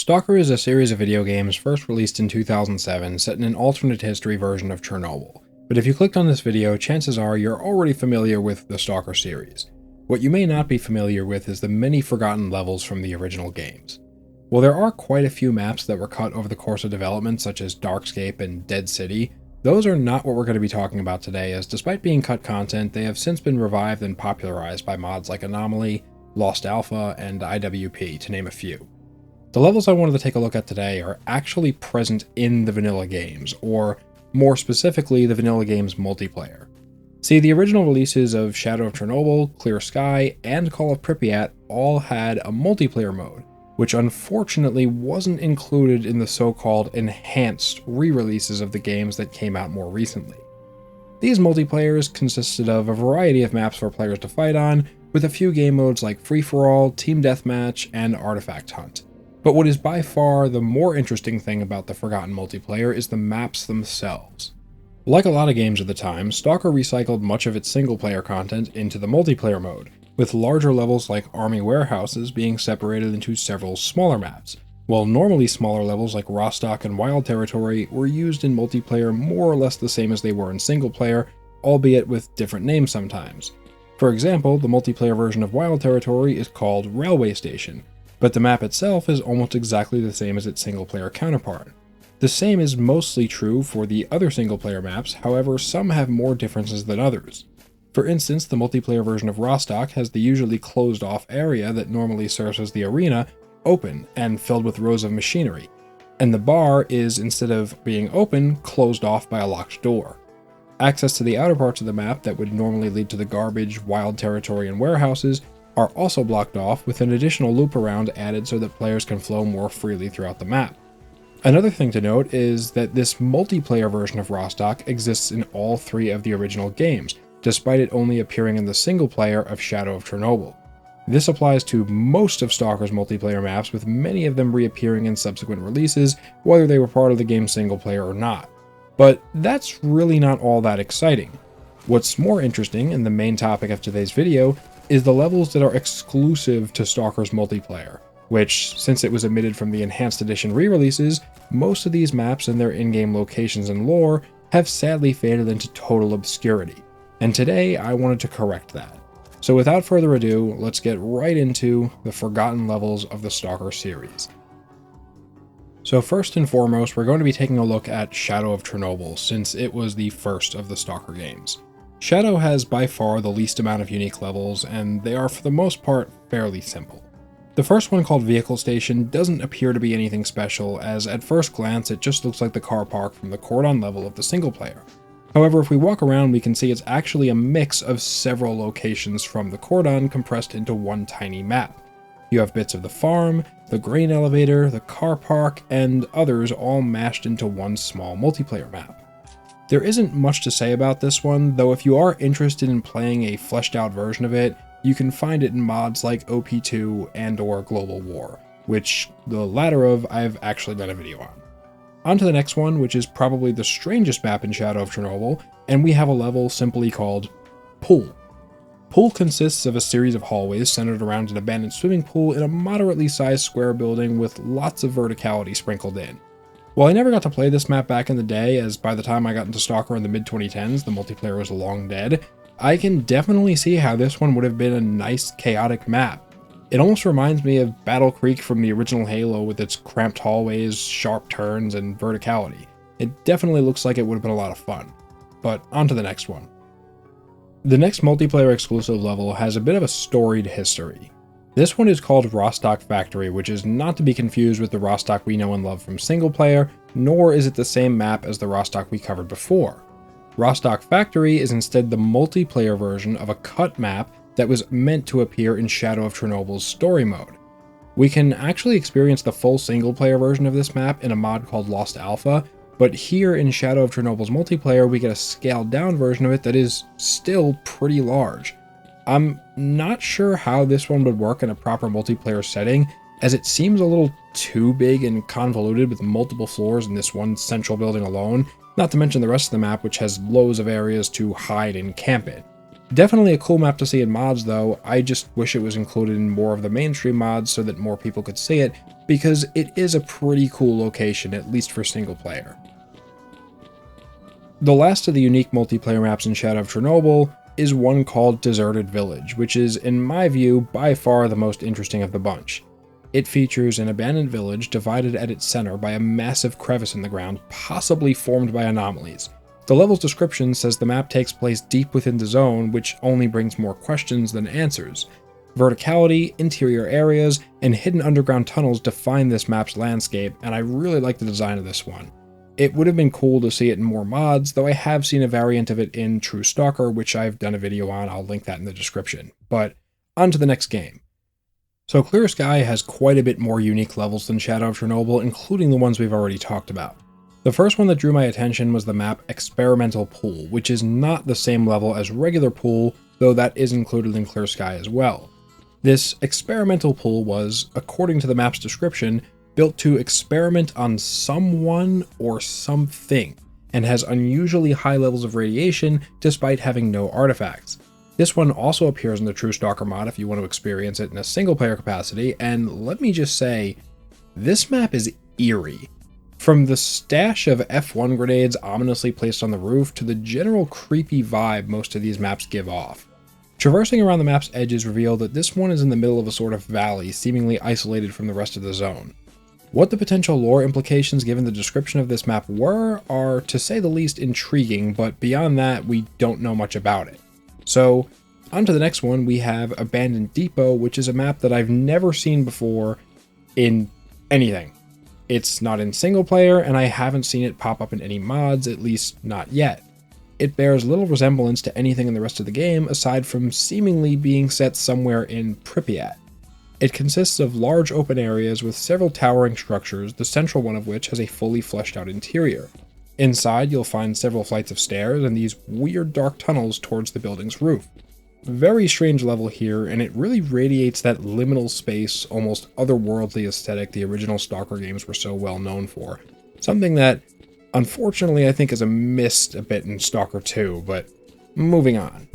Stalker is a series of video games first released in 2007 set in an alternate history version of Chernobyl. But if you clicked on this video, chances are you're already familiar with the Stalker series. What you may not be familiar with is the many forgotten levels from the original games. While there are quite a few maps that were cut over the course of development, such as Darkscape and Dead City, those are not what we're going to be talking about today, as despite being cut content, they have since been revived and popularized by mods like Anomaly, Lost Alpha, and IWP, to name a few. The levels I wanted to take a look at today are actually present in the vanilla games, or more specifically, the vanilla games multiplayer. See, the original releases of Shadow of Chernobyl, Clear Sky, and Call of Pripyat all had a multiplayer mode, which unfortunately wasn't included in the so-called enhanced re-releases of the games that came out more recently. These multiplayers consisted of a variety of maps for players to fight on, with a few game modes like Free-for-All, Team Deathmatch, and Artifact Hunt. But what is by far the more interesting thing about the forgotten multiplayer is the maps themselves. Like a lot of games at the time, Stalker recycled much of its single-player content into the multiplayer mode, with larger levels like army warehouses being separated into several smaller maps, while normally smaller levels like Rostok and Wild Territory were used in multiplayer more or less the same as they were in single-player, albeit with different names sometimes. For example, the multiplayer version of Wild Territory is called Railway Station, but the map itself is almost exactly the same as its single-player counterpart. The same is mostly true for the other single-player maps, however some have more differences than others. For instance, the multiplayer version of Rostok has the usually closed-off area that normally serves as the arena open and filled with rows of machinery, and the bar is, instead of being open, closed off by a locked door. Access to the outer parts of the map that would normally lead to the garbage, Wild Territory, and warehouses are also blocked off, with an additional loop around added so that players can flow more freely throughout the map. Another thing to note is that this multiplayer version of Rostok exists in all three of the original games, despite it only appearing in the single player of Shadow of Chernobyl. This applies to most of Stalker's multiplayer maps, with many of them reappearing in subsequent releases, whether they were part of the game's single player or not. But that's really not all that exciting. What's more interesting, and the main topic of today's video, is the levels that are exclusive to Stalker's multiplayer, which, since it was omitted from the Enhanced Edition re-releases, most of these maps and their in-game locations and lore have sadly faded into total obscurity, and today I wanted to correct that. So without further ado, let's get right into the forgotten levels of the Stalker series. So first and foremost, we're going to be taking a look at Shadow of Chernobyl, since it was the first of the Stalker games. Shadow has by far the least amount of unique levels, and they are for the most part fairly simple. The first one, called Vehicle Station, doesn't appear to be anything special, as at first glance it just looks like the car park from the Cordon level of the single player. However, if we walk around, we can see it's actually a mix of several locations from the Cordon compressed into one tiny map. You have bits of the farm, the grain elevator, the car park, and others all mashed into one small multiplayer map. There isn't much to say about this one, though if you are interested in playing a fleshed out version of it, you can find it in mods like OP2 and/or Global War, which the latter of I've actually done a video on. On to the next one, which is probably the strangest map in Shadow of Chernobyl, and we have a level simply called Pool. Pool consists of a series of hallways centered around an abandoned swimming pool in a moderately sized square building with lots of verticality sprinkled in. While I never got to play this map back in the day, as by the time I got into Stalker in the mid-2010s, the multiplayer was long dead, I can definitely see how this one would have been a nice, chaotic map. It almost reminds me of Battle Creek from the original Halo with its cramped hallways, sharp turns, and verticality. It definitely looks like it would have been a lot of fun. But on to the next one. The next multiplayer exclusive level has a bit of a storied history. This one is called Rostok Factory, which is not to be confused with the Rostok we know and love from single player, nor is it the same map as the Rostok we covered before. Rostok Factory is instead the multiplayer version of a cut map that was meant to appear in Shadow of Chernobyl's story mode. We can actually experience the full single player version of this map in a mod called Lost Alpha, but here in Shadow of Chernobyl's multiplayer we get a scaled down version of it that is still pretty large. I'm not sure how this one would work in a proper multiplayer setting, as it seems a little too big and convoluted with multiple floors in this one central building alone, not to mention the rest of the map, which has loads of areas to hide and camp in. Definitely a cool map to see in mods though. I just wish it was included in more of the mainstream mods so that more people could see it, because it is a pretty cool location, at least for single player. The last of the unique multiplayer maps in Shadow of Chernobyl is one called Deserted Village, which is, in my view, by far the most interesting of the bunch. It features an abandoned village divided at its center by a massive crevice in the ground, possibly formed by anomalies. The level's description says the map takes place deep within the zone, which only brings more questions than answers. Verticality, interior areas, and hidden underground tunnels define this map's landscape, and I really like the design of this one. It would have been cool to see it in more mods, though I have seen a variant of it in True Stalker, which I've done a video on. I'll link that in the description. But on to the next game. So Clear Sky has quite a bit more unique levels than Shadow of Chernobyl, including the ones we've already talked about. The first one that drew my attention was the map Experimental Pool, which is not the same level as regular pool, though that is included in Clear Sky as well. This experimental pool was, according to the map's description, built to experiment on someone or something, and has unusually high levels of radiation despite having no artifacts. This one also appears in the True Stalker mod if you want to experience it in a single player capacity, and let me just say, this map is eerie. From the stash of F1 grenades ominously placed on the roof to the general creepy vibe most of these maps give off. Traversing around the map's edges reveal that this one is in the middle of a sort of valley, seemingly isolated from the rest of the zone. What the potential lore implications given the description of this map were are, to say the least, intriguing, but beyond that, we don't know much about it. So, on to the next one, we have Abandoned Depot, which is a map that I've never seen before in anything. It's not in single player, and I haven't seen it pop up in any mods, at least not yet. It bears little resemblance to anything in the rest of the game, aside from seemingly being set somewhere in Pripyat. It consists of large open areas with several towering structures, the central one of which has a fully fleshed out interior. Inside, you'll find several flights of stairs and these weird dark tunnels towards the building's roof. Very strange level here, and it really radiates that liminal space, almost otherworldly aesthetic the original Stalker games were so well known for. Something that, unfortunately, I think is missed a bit in Stalker 2, but moving on.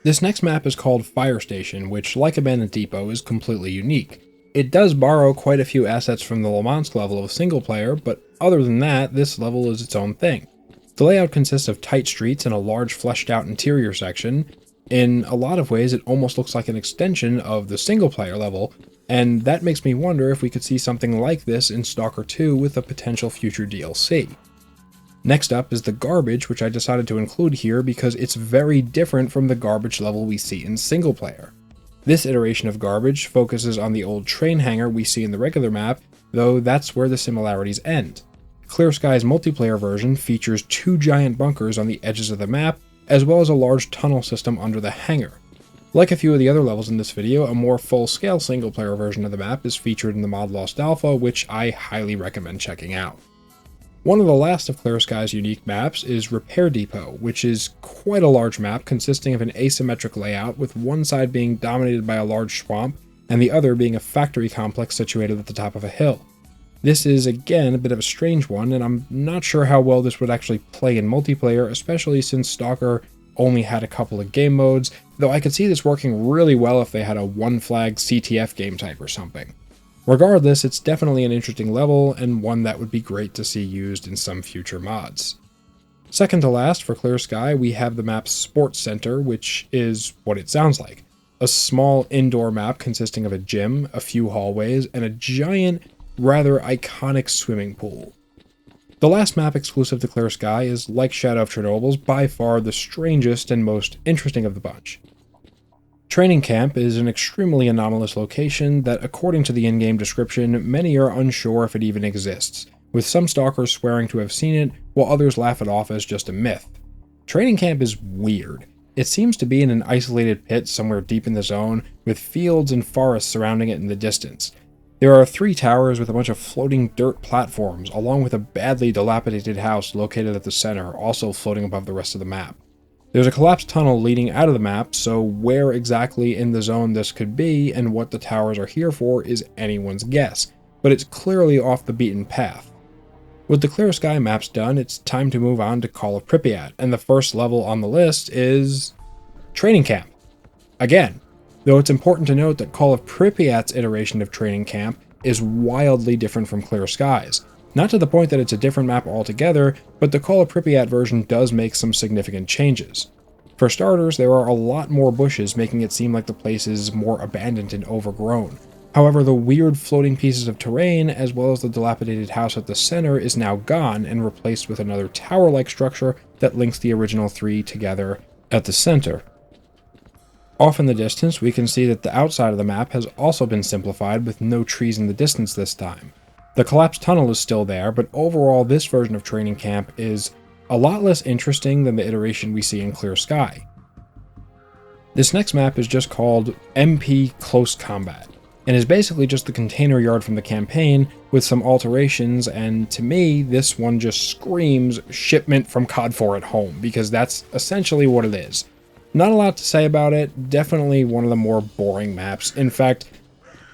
This next map is called Fire Station, which, like Abandoned Depot, is completely unique. It does borrow quite a few assets from the Limansk level of single player, but other than that, this level is its own thing. The layout consists of tight streets and a large fleshed out interior section. In a lot of ways, it almost looks like an extension of the single player level, and that makes me wonder if we could see something like this in Stalker 2 with a potential future DLC. Next up is the Garbage, which I decided to include here because it's very different from the Garbage level we see in single player. This iteration of Garbage focuses on the old train hangar we see in the regular map, though that's where the similarities end. Clear Sky's multiplayer version features 2 giant bunkers on the edges of the map, as well as a large tunnel system under the hangar. Like a few of the other levels in this video, a more full-scale single-player version of the map is featured in the mod Lost Alpha, which I highly recommend checking out. One of the last of Clear Sky's unique maps is Repair Depot, which is quite a large map consisting of an asymmetric layout, with one side being dominated by a large swamp and the other being a factory complex situated at the top of a hill. This is, again, a bit of a strange one, and I'm not sure how well this would actually play in multiplayer, especially since Stalker only had a couple of game modes, though I could see this working really well if they had a one-flag CTF game type or something. Regardless, it's definitely an interesting level, and one that would be great to see used in some future mods. Second to last for Clear Sky, we have the map Sports Center, which is what it sounds like. A small indoor map consisting of a gym, a few hallways, and a giant, rather iconic swimming pool. The last map exclusive to Clear Sky is, like Shadow of Chernobyl's, by far the strangest and most interesting of the bunch. Training Camp is an extremely anomalous location that, according to the in-game description, many are unsure if it even exists, with some stalkers swearing to have seen it, while others laugh it off as just a myth. Training Camp is weird. It seems to be in an isolated pit somewhere deep in the zone, with fields and forests surrounding it in the distance. There are 3 towers with a bunch of floating dirt platforms, along with a badly dilapidated house located at the center, also floating above the rest of the map. There's a collapsed tunnel leading out of the map, so where exactly in the zone this could be and what the towers are here for is anyone's guess, but it's clearly off the beaten path. With the Clear Sky maps done, it's time to move on to Call of Pripyat, and the first level on the list is Training Camp. Again, though it's important to note that Call of Pripyat's iteration of Training Camp is wildly different from Clear Skies. Not to the point that it's a different map altogether, but the Call of Pripyat version does make some significant changes. For starters, there are a lot more bushes, making it seem like the place is more abandoned and overgrown. However, the weird floating pieces of terrain, as well as the dilapidated house at the center, is now gone and replaced with another tower-like structure that links the original three together at the center. Off in the distance, we can see that the outside of the map has also been simplified with no trees in the distance this time. The collapsed tunnel is still there, but overall this version of Training Camp is a lot less interesting than the iteration we see in Clear Sky. This next map is just called MP Close Combat, and is basically just the container yard from the campaign with some alterations, and to me, this one just screams shipment from COD 4 at home, because that's essentially what it is. Not a lot to say about it, definitely one of the more boring maps. In fact,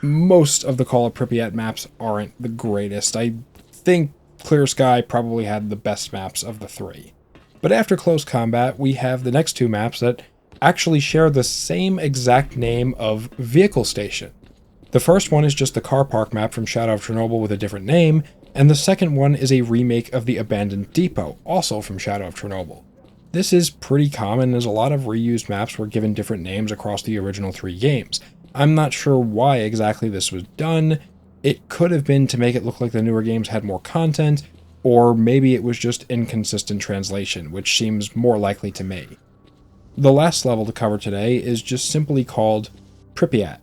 most of the Call of Pripyat maps aren't the greatest. I think Clear Sky probably had the best maps of the three. But after Close Combat, we have the next two maps that actually share the same exact name of Vehicle Station. The first one is just the car park map from Shadow of Chernobyl with a different name, and the second one is a remake of the Abandoned Depot, also from Shadow of Chernobyl. This is pretty common, as a lot of reused maps were given different names across the original three games. I'm not sure why exactly this was done. It could have been to make it look like the newer games had more content, or maybe it was just inconsistent translation, which seems more likely to me. The last level to cover today is just simply called Pripyat.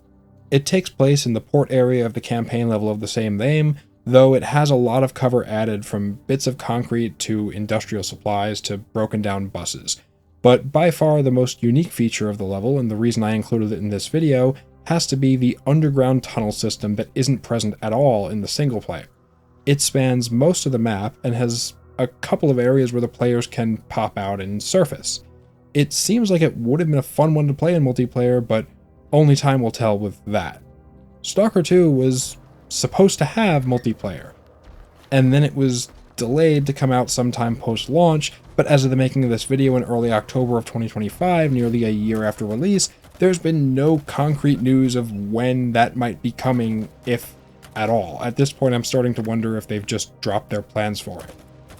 It takes place in the port area of the campaign level of the same name, though it has a lot of cover added, from bits of concrete to industrial supplies to broken down buses. But by far the most unique feature of the level, and the reason I included it in this video, has to be the underground tunnel system that isn't present at all in the single player. It spans most of the map and has a couple of areas where the players can pop out and surface. It seems like it would have been a fun one to play in multiplayer, but only time will tell with that. Stalker 2 was supposed to have multiplayer, and then it was delayed to come out sometime post-launch, but as of the making of this video in early October of 2025, nearly a year after release, there's been no concrete news of when that might be coming, if at all. At this point, I'm starting to wonder if they've just dropped their plans for it.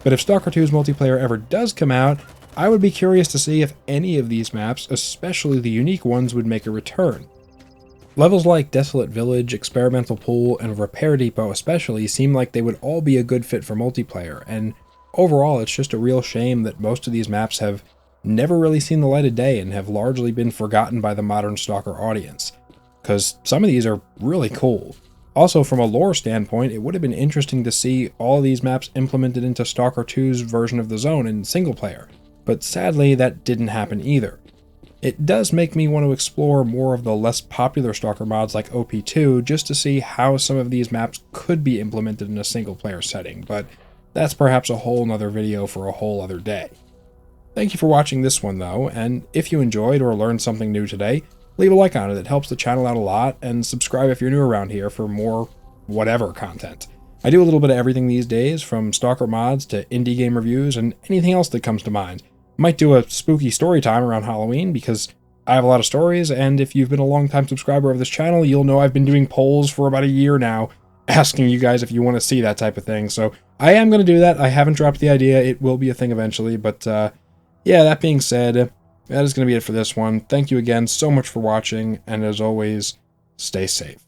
But if Stalker 2's multiplayer ever does come out, I would be curious to see if any of these maps, especially the unique ones, would make a return. Levels like Desolate Village, Experimental Pool, and Repair Depot especially seem like they would all be a good fit for multiplayer, and overall it's just a real shame that most of these maps have never really seen the light of day and have largely been forgotten by the modern Stalker audience, because some of these are really cool. Also, from a lore standpoint, it would have been interesting to see all of these maps implemented into Stalker 2's version of the zone in single player, but sadly that didn't happen either. It does make me want to explore more of the less popular Stalker mods like OP2 just to see how some of these maps could be implemented in a single player setting, but that's perhaps a whole nother video for a whole other day. Thank you for watching this one though, and if you enjoyed or learned something new today, leave a like on it. It helps the channel out a lot, and subscribe if you're new around here for more whatever content. I do a little bit of everything these days, from Stalker mods to indie game reviews and anything else that comes to mind. Might do a spooky story time around Halloween, because I have a lot of stories, and if you've been a long-time subscriber of this channel, you'll know I've been doing polls for about a year now, asking you guys if you want to see that type of thing, so I am going to do that. I haven't dropped the idea. It will be a thing eventually, but yeah, that being said, that is going to be it for this one. Thank you again so much for watching, and as always, stay safe.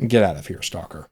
Get out of here, Stalker.